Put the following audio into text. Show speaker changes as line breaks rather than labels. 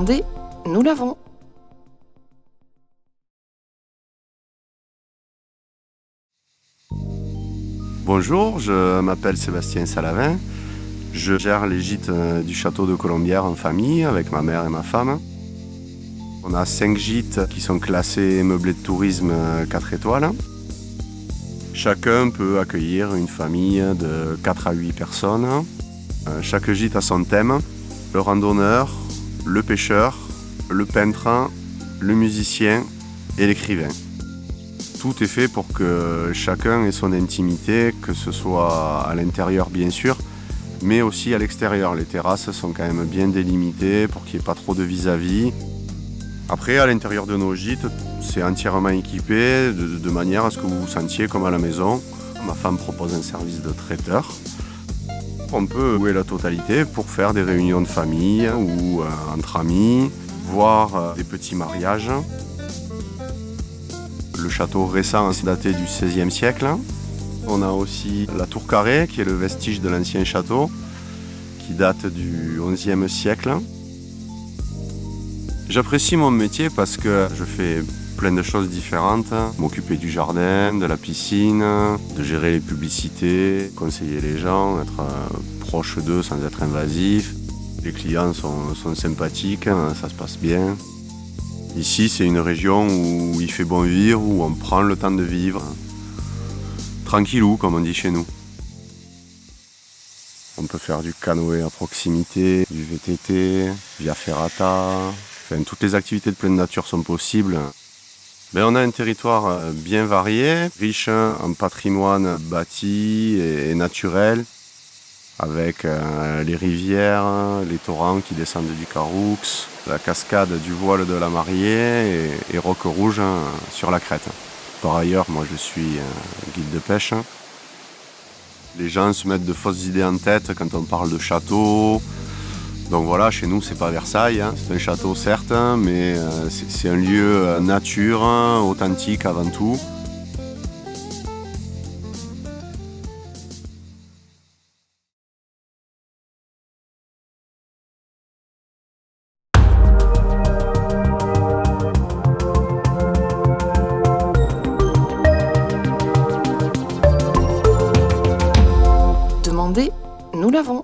Demandez, nous l'avons.
Bonjour, je m'appelle Sébastien Salavin. Je gère les gîtes du château de Colombières en famille avec ma mère et ma femme. On a 5 gîtes qui sont classés meublés de tourisme 4 étoiles. Chacun peut accueillir une famille de 4 à 8 personnes. Chaque gîte a son thème, le randonneur, le pêcheur, le peintre, le musicien et l'écrivain. Tout est fait pour que chacun ait son intimité, que ce soit à l'intérieur bien sûr, mais aussi à l'extérieur. Les terrasses sont quand même bien délimitées pour qu'il n'y ait pas trop de vis-à-vis. Après, à l'intérieur de nos gîtes, c'est entièrement équipé de manière à ce que vous vous sentiez comme à la maison. Ma femme propose un service de traiteur. On peut louer la totalité pour faire des réunions de famille ou entre amis, voire des petits mariages. Le château récent est daté du XVIe siècle. On a aussi la tour carrée, qui est le vestige de l'ancien château, qui date du XIe siècle. J'apprécie mon métier parce que je fais plein de choses différentes. M'occuper du jardin, de la piscine, de gérer les publicités, conseiller les gens, être proche d'eux sans être invasif. Les clients sont sympathiques, ça se passe bien. Ici, c'est une région où il fait bon vivre, où on prend le temps de vivre. Tranquillou, comme on dit chez nous. On peut faire du canoë à proximité, du VTT, via ferrata. Enfin, toutes les activités de pleine nature sont possibles. On a un territoire bien varié, riche en patrimoine bâti et naturel, avec les rivières, les torrents qui descendent du Caroux, la cascade du voile de la Mariée et Roque Rouge sur la crête. Par ailleurs, moi je suis guide de pêche. Les gens se mettent de fausses idées en tête quand on parle de château. Donc voilà, chez nous c'est pas Versailles, c'est un château certes, mais c'est un lieu nature, authentique avant tout.
Demandez, nous l'avons.